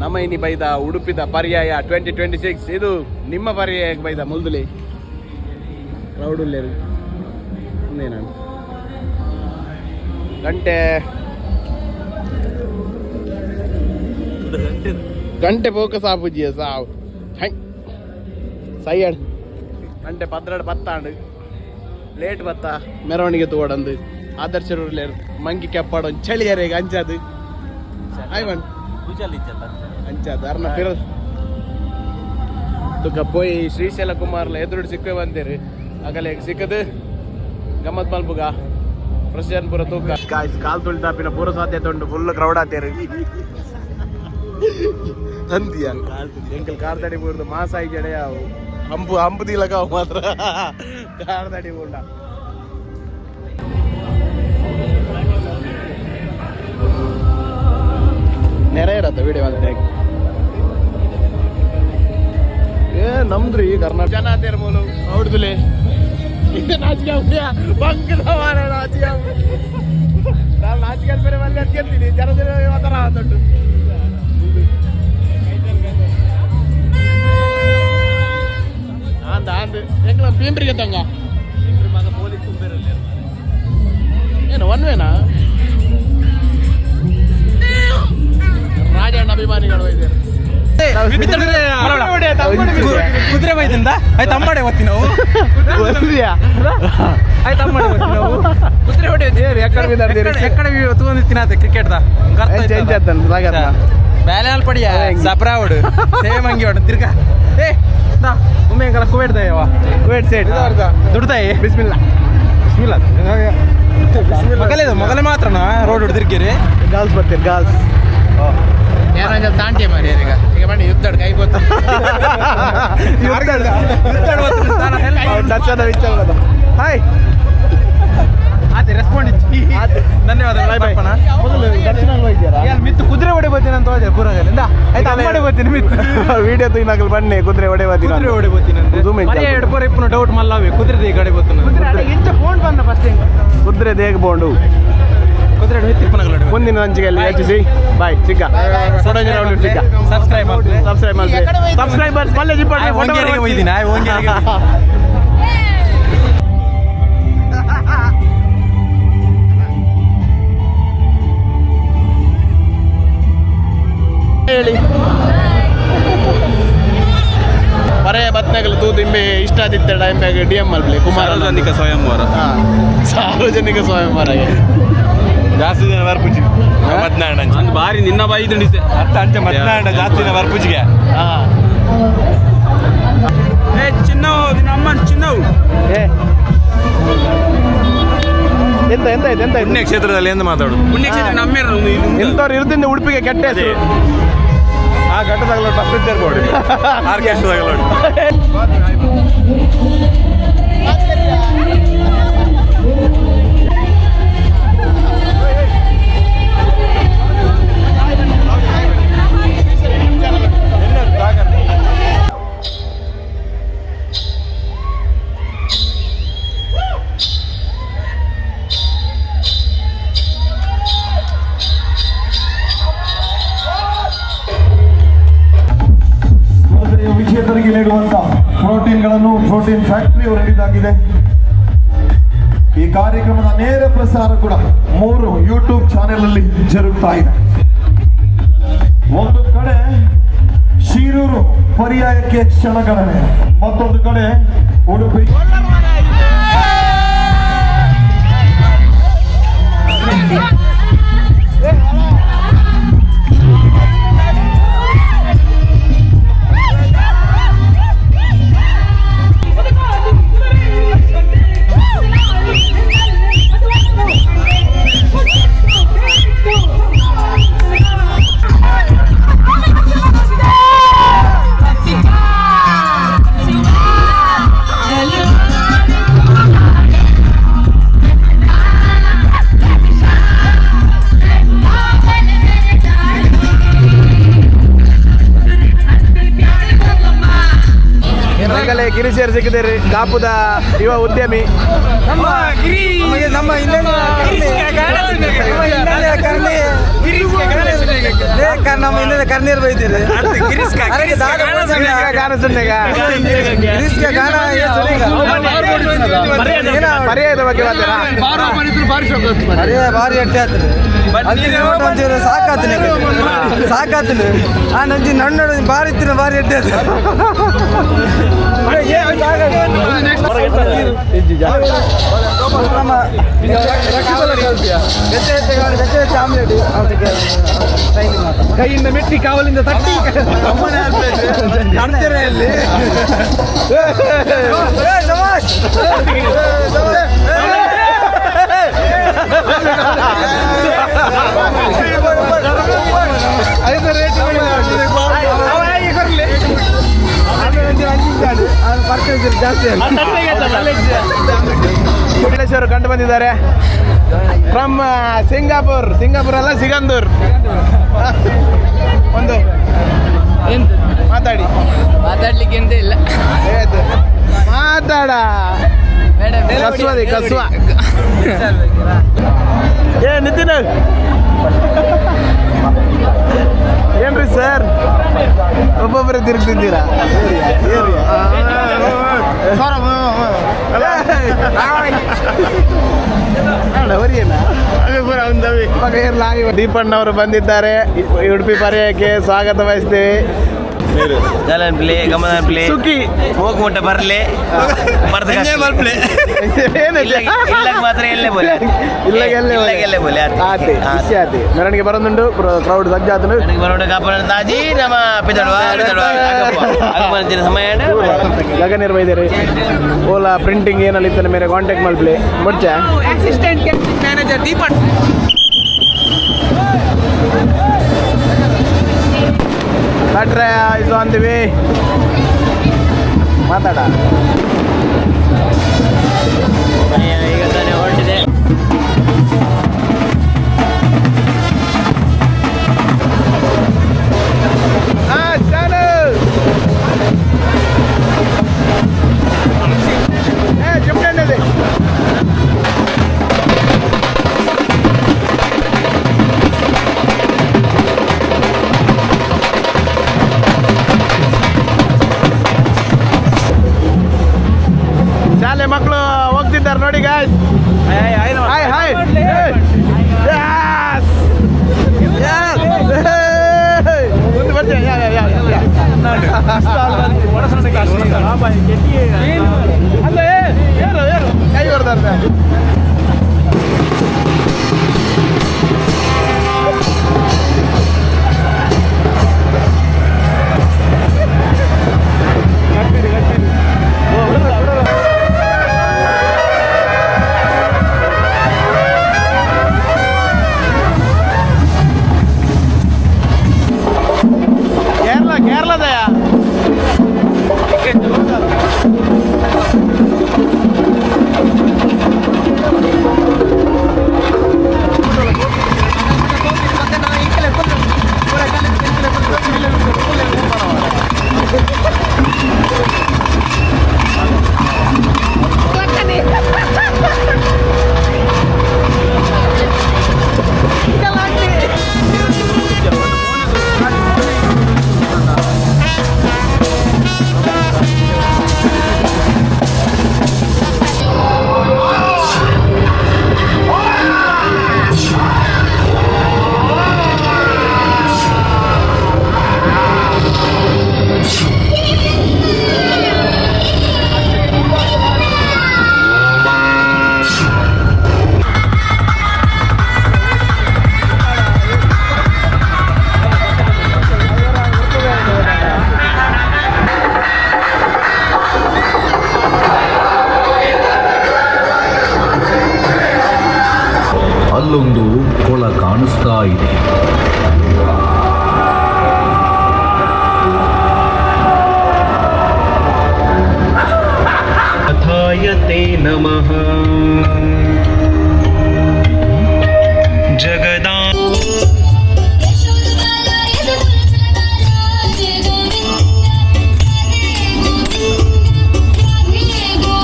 ನಮ್ಮ ಇನಿ ಬೈದ ಉಡುಪಿದ ಪರ್ಯಾಯ 2026 ಇದು ನಿಮ್ಮ ಪರ್ಯಾಯಕ್ಕೆ ಬೈದ ಮುಲ್ದುಲಿ ರೌಡುಲ್ಲೇರು ನಾನು ಗಂಟೆ ಫೋಕಸ್ ಆಪುಜಿಯ ಸಾವು ಸೈಯಡ್ ಗಂಟೆ ಪದ್ರಡ್ ಬತ್ತಾಂಡು ಲೇಟ್ ಬತ್ತ ಮೆರವಣಿಗೆ ತೋಡಂದು ಆದರ್ಶರೂರ್ಲೇರು ಮಂಗಿ ಕೆಪ್ಪಾಡೊಂದು ಚಳಿಯರೆಗೆ ಅಂಚದು ಆಯ್ವನ್ ಅಂಚದು ಅರ್ನ ಫಿರ ತುಕ ಪೋಯಿ ಶ್ರೀಶೈಲ ಕುಮಾರ್ಲ ಎದುರು ಸಿಕ್ಕ ಬಂದಿರಿ ಆಗಲೇ ಸಿಕ್ಕದು ಗಮ್ಮತ್ ಮಲ್ಪುಗ ಪ್ರಶಾಂತಪುರ ತೂಕ ಕಾಲ್ ತುಳಿತಾಪಿನ ಪೂರ ಸಾಧ್ಯತೆ ಉಂಟು ಫುಲ್ ಕ್ರೌಡ್ ಆತೇರಿ ತಂದಿಯ ಎಂಕಲ್ ಕಾರ್ದಡಿ ಬೂರ್ದು ಮಾಸಾಯಿ ಜಡೆ ಅವು ಹಂಪು ದಿಲಕ ಮಾತ್ರ ಕಾರ್ದಡಿ ಬೂಂಡ ನೆರೆ ಇರತ್ತ ವಿಡಿಯೋ ಅಂತ ನಮ್ದ್ರಿ ಕರ್ನಾಟಕ ಜನ ಆತೇರ ಮೂಲು ಹೌದ್ಲೆ ನಾಚಿಕೆ ಆಗ್ಬಿಟ್ಯಾ ಬಂಕದ ಮಾರ ನಾಚಿಕೆ ನಾನು ನಾಚಿಕೆ ಬೇರೆ ಮಲ್ಲಿ ಅದ್ಗೆಳ್ತೀನಿ ಜನದ ಮಾತಾರ ದೊಡ್ಡ ಅಂದ ಅಂದು ಎಂಗ್ಲ ಪೀಂಬ್ರಿಗೆ ತಂಗ ಮಗ ಪೊಲೀಸ್ ತುಂಬೇರಲ್ಲಿ ಏನು ಒನ್ವೇನಾ ರಾಜಣ್ಣ ಅಭಿಮಾನಿಗಳು ಇದ್ದಾರೆ ಕುದುರೆ ಬೈದಿಂದ ಆಯ್ತು ಅಮ್ಮಡೆ ಓದ್ತಿ ನಾವು ಆಯ್ತು ಅಮ್ಮಡೆ ಓದ್ತಿ ನಾವು ಕುದುರೆ ಹೊಡೆಯೋದು ಎಕ್ಕಡೆ ತಗೊಂಡು ತಿನ್ನತ್ತೆ ಕ್ರಿಕೆಟ್ದ ಬ್ಯಾಲೆ ಅಲ್ಲಿ ಪಡಿಯ ಸಪ್ರಾ ಹೊಡು ಸೇಮ್ ಹಂಗೆ ಹೊಡು ತಿರ್ಗಾ ಒಮ್ಮೆ ಹೆಂಗಲ್ಲ Kuwait ದಯವ Kuwait Sett ದುಡ್ದಾಯಿ ಬಿಸ್ಮಿಲ್ಲ ಬಿಸ್ಮಿಲ್ಲ ಮೊಗಲೇ ಮಾತ್ರನಾ road ಹೊಡೆದಿರ್ಗಿರಿ girls ಬರ್ತೀರಿ ಗರ್ಲ್ಸ್ ಏನಂದ್ರೆ ತಾಂಟಿ ಮಾಡಿ ಈಗ ಬನ್ನಿ ಯುದ್ಧ ಕೈ ಗೊತ್ತು ಹಾಯ್ ಆಯ್ತು ರೆಸ್ಪಾಂಡ್ ಧನ್ಯವಾದ ಮಿತ್ತು ಕುದುರೆ ಹೊಡೆ ಬರ್ತೀನಿ ಅಂತ ಹೋದೆ ಪೂರಾಗಲ್ಲಿಂದ ಆಯ್ತು ಅಮ್ಮಡೆ ಬರ್ತೀನಿ ಮಿತ್ತು ವಿಡಿಯೋ ತಿನ್ನಕಲ್ ಬನ್ನಿ ಕುದುರೆ ಹೊಡೆ ಬರ್ತೀನಿ ಕುದುರೆ ಹೊಡೆ ಬರ್ತೀನಿ ಎಡ್ಪೋರ್ ಇಪ್ಪು ಡೌಟ್ ಮಲ್ಲವೆ ಕುದುರೆ ದೇ ಗಡೆ ಬರ್ತೀನಿ ಫೋನ್ ಬಂದ ಫಸ್ಟ್ ಕುದುರೆ ದೇಗ ಬೋಂಡು ಕುದುರೆ ತಿಪ್ಪನಗಲ ಮುಂದಿನ ಹಂಚಿಗೆಯಲ್ಲಿ ಹೆಚ್ಚಿಸಿ ಬಾಯ್ ಚಿಕ್ಕ ಚಿಕ್ಕ ಸಬ್ಸ್ಕ್ರೈಬ್ ಮಾಡಿ ಸಬ್ಸ್ಕ್ರೈಬರ್ಸ್ ಮಲ್ಲೆ ಜಿಪ್ಪಾಡಿ ಓಂಗೇರಿಗೆ ಹೋಯ್ತೀನಿ ಓಂಗೇರಿಗೆ ಹೇಳಿ ಪರೆಯ ಬತ್ನಾಗಲು ತೂದಿಂಬೆ ಇಷ್ಟ ಆದಿತ್ತ ಟೈಮ್ ಬ್ಯಾಗ್ ಡಿ ಎಂ ಮಲ್ಪಲಿ ಕುಮಾರ ಸಾರ್ವಜನಿಕ ಸ್ವಯಂವರ ಸಾರ್ವಜನಿಕ ಸ್ವಯಂವರಗೆ ಜಾಸ್ತಿ ಜನ ವರ್ಪುಜಿ ಮಧ್ಯಾಹ್ನ ಅಂದು ಬಾರಿ ನಿನ್ನ ಬಾಯಿ ದುಂಡಿಸೆ ಅರ್ಥ ಅಂಚ ಮಧ್ಯಾಹ್ನ ಜಾಸ್ತಿ ಜನ ವರ್ಪುಜಿಗೆ ಏ ಚಿನ್ನವು ನಿನ್ನ ಅಮ್ಮನ ಚಿನ್ನವು ಎಂತ ಎಂತ ಇದೆ ಎಂತ ಪುಣ್ಯಕ್ಷೇತ್ರದಲ್ಲಿ ಎಂದು ಮಾತಾಡೋದು ಪುಣ್ಯಕ್ಷೇತ್ರ ನಮ್ಮೇರು ಎಂತವ್ರು ಇರ್ದಿಂದ ಉಡುಪಿಗೆ ಕೆಟ್ಟ ಹೆಸರು ಆ ಘಟ್ಟದಾಗಲೋಡು ಫಸ್ಟ್ ಇರ್ಬೋದು ಆರ್ಕೆಸ್ಟ್ರಾದಾಗಲೋಡು ವಿಜೇತರಿಗೆ ನೀಡುವಂತ ಪ್ರೋಟೀನ್ಗಳನ್ನು ಪ್ರೋಟೀನ್ ಫ್ಯಾಕ್ಟರಿ ಹೊರಡಿದಾಗಿದೆ. ಈ ಕಾರ್ಯಕ್ರಮದ ನೇರ ಪ್ರಸಾರ ಕೂಡ 3 ಯೂಟ್ಯೂಬ್ ಚಾನೆಲ್ ಅಲ್ಲಿ ಜರುಗ್ತಾ ಇದೆ. ಒಂದು ಕಡೆ ಶಿರೂರು ಪರ್ಯಾಯಕ್ಕೆ ಕ್ಷಣಗಣನೆ, ಮತ್ತೊಂದು ಕಡೆ ಉಡುಪಿ Hello. ಕಾಪುದ ಯುವ ಉದ್ಯಮಿ ನಮ್ಮ ಹಿಂದೆ ಕರ್ನೀರ್ ಬೈದಿರಿ ಪರ್ಯಾಯದ ಬಗ್ಗೆ ಭಾರಿ ಅಟ್ಟೆ ಆತ್ರಿ ಸಾಕಾತನ ಆ ನಂಜಿ ನಣ್ಣು ಭಾರಿ ಇತ್ತಿನ ಭಾರಿ ಅಟ್ಟೆ ಕೈಯಿಂದ ಮೆಟ್ಟಿ ಕಾವಲಿಂದ ತಟ್ಟಿ ಕಾಣ್ತೀರಾ ಇಲ್ಲಿ ಮಲ್ಲೇಶ್ವರು ಕಂಡು ಬಂದಿದ್ದಾರೆ ಫ್ರಮ್ ಸಿಂಗಾಪುರ್ ಅಲ್ಲ ಸಿಗಂದೂರ್. ಒಂದು ಮಾತಾಡ್ಲಿಕ್ಕೆ ಎಂತ ಇಲ್ಲ. ಮಾತಾಡ ಕಸ್ವ ಏ ನಿತಿನ್ ಏನ್ರಿ ಸರ್ ಒಬ್ಬೊಬ್ಬರೇ ತಿರುಗ್ತಿದ್ದೀರಾ? ದೀಪಣ್ಣವರು ಬಂದಿದ್ದಾರೆ. ಉಡುಪಿ ಪರ್ಯಾಯಕ್ಕೆ ಸ್ವಾಗತ ಬಯಸ್ತೇವೆ. ಸುಖಿ ಹೋಗ್ಬಿಟ್ಟ ಬರ್ಲಿ ಮಾತ್ರ ಎಲ್ಲೇ ಬೋಲೆ ಮೆರವಣಿಗೆ ಬರೋದುಂಟು. ಕ್ರೌಡ್ ಸಜ್ಜಾತನು ತಾಜಿ ನಮ್ಮ ಸಮಯ ಗಗನ್ ನಿರ್ವಹಿಸಿರಿ ಓಲಾ ಪ್ರಿಂಟಿಂಗ್ ಏನಲ್ಲಿ ಇತ್ತನ ಮೇಲೆ ಕಾಂಟ್ಯಾಕ್ಟ್ ಮಾಡ್ಲಿ ಮುಡ್ಚ ಅಸಿಸ್ಟೆಂಟ್ ಮ್ಯಾನೇಜರ್ ದೀಪನ್ ಕಟ್ರೆ ಇದು ಅಂತೀವಿ. ಮಾತಾಡ ಈಗ ತಾನೇ ಹೊರಟಿದೆ. ಶಾಲೆ ಮಕ್ಕಳು ಹೋಗ್ತಿದ್ದಾರೆ ನೋಡಿ ಗಾಯ್ಸ್. ಹಾಯ್ ಹಾಯ್ ಮುಂದೆ ಬರ್ತೀಯ ಕೈ ಬರ್ತಾರೆ. ಕೇರಳದಯ ಅಲ್ಲೊಂದು ಕೊಳ ಕಾಣಿಸ್ತಾ ಇದೆ. ಅಥಾಯತೆ ನಮಃ ಜಗದಾ Go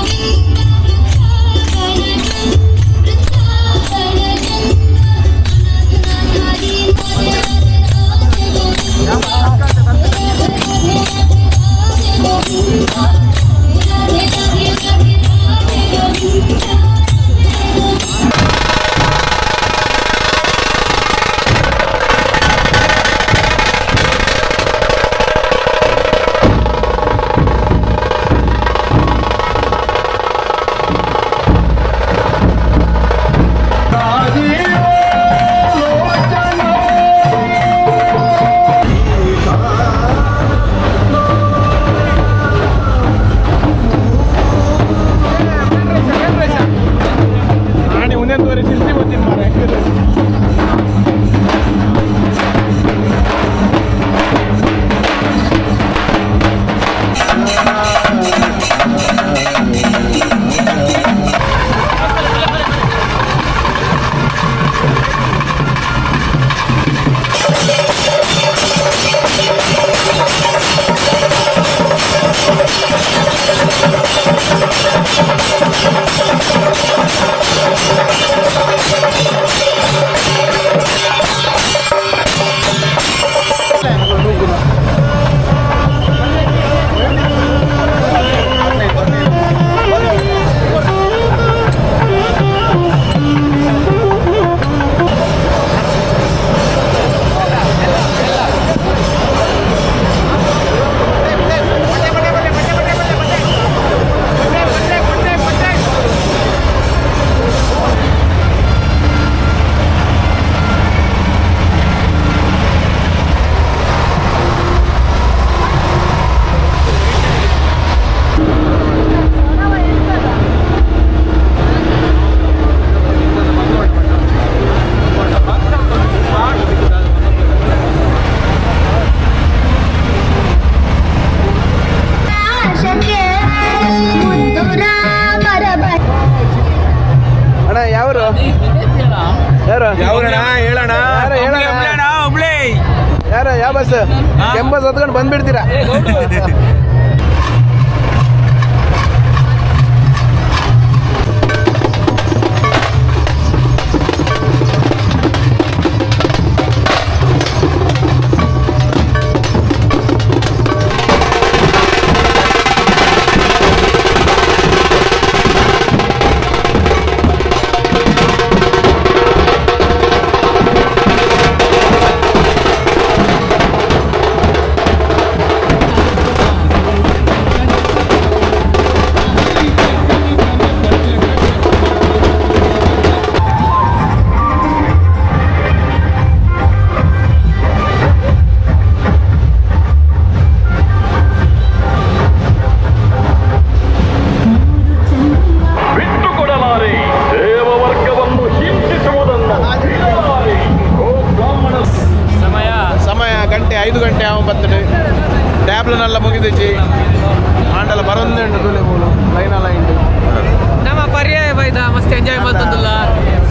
ಯಾರು ಯಾರು ಹೇಳೋಣ ಯಾರು ಯಾವ ಬಸ್ ಕೆಂಬಸ್ ಹತ್ಕೊಂಡು ಬಂದ್ಬಿಡ್ತೀರಾ ಸಮಯ ಗಂಟೆ 5 ಗಂಟೆ ಬರ್ತದೆ ಟ್ಯಾಬ್ಲನೆಲ್ಲ ಮುಗಿದಿಚ್ಚಿ ಆಂಡಲ ಬರೊಂದುಂಡು ತುಲೆ ಮೂಲು ಲೈನಲ್ಲ ಇಂಡು ನಮ್ಮ ಪರ್ಯಾಯ ಬೈದ ಮಸ್ತ್ ಎಂಜಾಯ್ ಮಾಡ್ತಂದುಲ್ಲ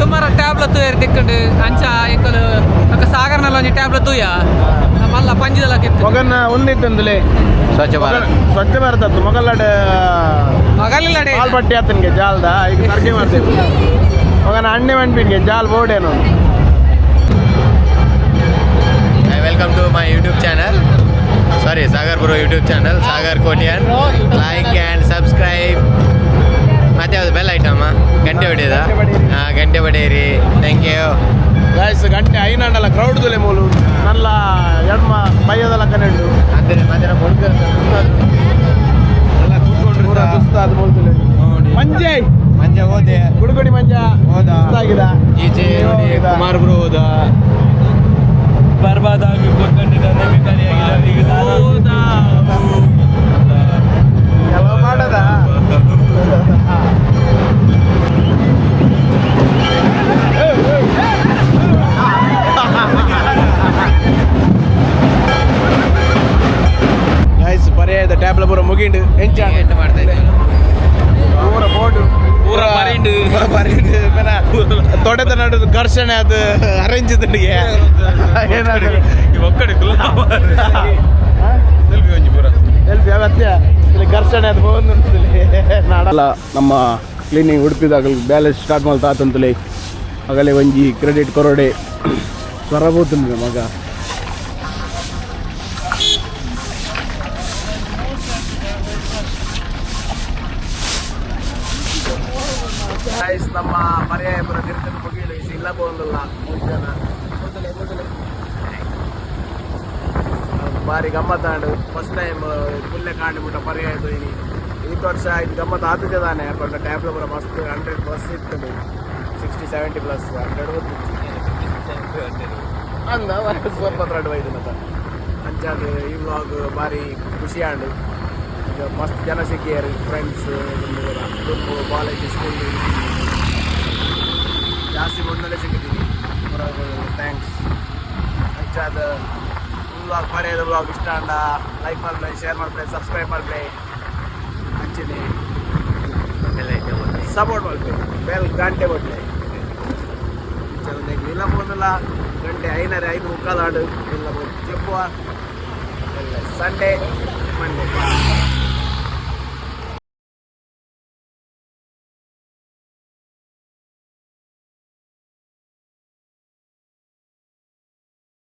ಸುಮಾರು ಟ್ಯಾಬ್ಲ ತೂಯರ್ ತಿಕ್ಕಂಡು ಅಂಚ ಎಂಕಲು ಅಕ್ಕ ಸಾಗರ್ನಲ್ಲ ಒಂಜಿ ಟ್ಯಾಬ್ಲ ತೂಯ ಮಲ್ಲ ಪಂಜಿದಲ್ಲ ಕಿತ್ತು ಮಗನ್ನ ಒಂದಿತ್ತಂದುಲೆ ಸ್ವಚ್ಛ ಭಾರತ್ ಸ್ವಚ್ಛ ಭಾರತದ್ದು ಮಗಲ್ಲಾಡೆ ಮಗಲಿಲ್ಲಡೆ ಜಾಲ್ ಪಟ್ಟಿ ಆತನಿಗೆ ಜಾಲ್ದ ಈಗ ಸರ್ಗೆ ಮಾಡ್ತೇವೆ ಮಗನ ಅಣ್ಣೆ ಮಂಡ್ಪಿನ್ಗೆ ಜಾಲ್ ಬೋರ್ಡೇನು welcome to my YouTube channel sorry Sagar bro YouTube channel Sagar Kotian like and subscribe ಮತ್ತೆ ಯಾವುದು ಬೆಲ್ ಐಟಮ್ಮ ಗಂಟೆ ಹೊಡೆಯೋದ ಗಂಟೆ ಹೊಡೆಯಿರಿ ಥ್ಯಾಂಕ್ ಯು ಗಾಯ್ಸ್ ಗಂಟೆ ಐನಂಡಲ್ಲ ಕ್ರೌಡ್ ತುಲೆ ಮೂಲು ನಲ್ಲ ಎಡ್ಮ ಬೈಯೋದಲ್ಲ ಕನೆಂಡು ಅಂದರೆ ಮತ್ತೆ ಎಲ್ಲ ಕೂತ್ಕೊಂಡ್ರು ಸುಸ್ತಾದ ಮೂಲ್ತುಲೆ ಮಂಜೆ ಮಂಜ ಹೋದೆ ಗುಡುಗುಡಿ ಮಂಜ ಹೋದ ಸುಸ್ತಾಗಿದ ಈಚೆ ನೋಡಿ ಹೋಗಿದ. ಕುಮಾರ್ ಬ್ರೋ ಹೋದ ಬರ್ಬಾದಾಗಿ ಯಾವ ಮಾಡದ ಗೈಸ್ ಪರ್ಯಾಯದ ಟ್ಯಾಬ್ಲ ಪೂರ ಮುಗಿಂಡು ಎಂಚಾಂಡ್ ಎಂಟು ಮಾಡ್ತಾ ಇದ್ದೇವೆ ಪೂರ ಬೋರ್ಡು ಪೂರ ಬರೀಂಡು ತೊಡೆತ ನಡುದು ಘರ್ಷಣೆ ಅದು ಅರೇಂಜ್ ತಿಂಡಿಗೆ ಏನಾದ್ರು ಸೆಲ್ಫಿ ಅಗತ್ಯ ಇಲ್ಲಿ ಘರ್ಷಣೆ ಅದು ನಾಡಲ್ಲ ನಮ್ಮ ಕ್ಲೀನಿಂಗ್ ಉಡುಪಿದಾಗ ಬ್ಯಾಲೆನ್ಸ್ ಸ್ಟಾರ್ಟ್ ಮಾಡ್ತಾ ಆತಂತಲೇ ಆಗಲೇ ಒಂಜಿ ಕ್ರೆಡಿಟ್ ಕೊರಡೆ ಸ್ವರ ಬೋತುಂಡು ಮಗ ನಮ್ಮ ಪರ್ಯಾಯ ಪುರ ತಿರುಪತಿ ಮುಗಿಲು ಇಲ್ಲ ಬೋಂದಲ್ಲ 3 ಜನ ಭಾರಿ ಗಮ್ಮತ್ತಾಂಡು ಫಸ್ಟ್ ಟೈಮ್ ಪುಲ್ಲೆ ಕಾಂಡು ಮುಟ್ಟ ಪರ್ಯಾಯ ತೋಯಿನಿ ಈ ವರ್ಷ ಇದು ಗಮ್ಮತ್ತು ಆತದೆ ತಾನೆ ಯಾಕಂದ್ರೆ ಟ್ಯಾಬ್ಲ ಪೂರ ಮಸ್ತ್ 100 ಪ್ಲಸ್ ಇರ್ತದೆ 60-70 ಪ್ಲಸ್ 100 ಅಂದ ಸ್ವಲ್ಪ ಥರ್ಡ್ ವೈದು ಮತ್ತ ಅಂಚಾದ ಈ ವ್ಲಾಗ್ ಭಾರಿ ಖುಷಿ ಆಂಡು ಈಗ ಮಸ್ತ್ ಜನ ಸಿಕ್ಕಿಯಾರು ಫ್ರೆಂಡ್ಸ್ ಗ್ರೂಪ್ ಕಾಲೇಜ್ ಸ್ಕೂಲ್ ಜಾಸ್ತಿ ಮುಂದಲ್ಲೇ ಸಿಕ್ಕಿದ್ದೀನಿ ಥ್ಯಾಂಕ್ಸ್ ಅಂಚಾದ ವ್ಲಾಗ್ ಪರ್ಯಾಯದ ವ್ಲಾಗ್ ಇಷ್ಟ ಅಂಡ ಲೈಕ್ ಮಾಡ್play ಶೇರ್ ಮಾಡ್play ಸಬ್ಸ್ಕ್ರೈಬ್ ಮಾಡ್play ಹಂಚಿನಿ ಸಪೋರ್ಟ್ ಮಾಡ್play ಬೆಲ್ ಗಂಟೆ ಕೊಡ್ಲೆ ಇಲ್ಲ ಬೋದಲ್ಲ ಗಂಟೆ 5:05 ಮುಕ್ಕಾಲು ಆಡು ಇಲ್ಲ ಬೋದು ಚೆಪ್ಪುವ ಸಂಡೇ ಮಂಡೇ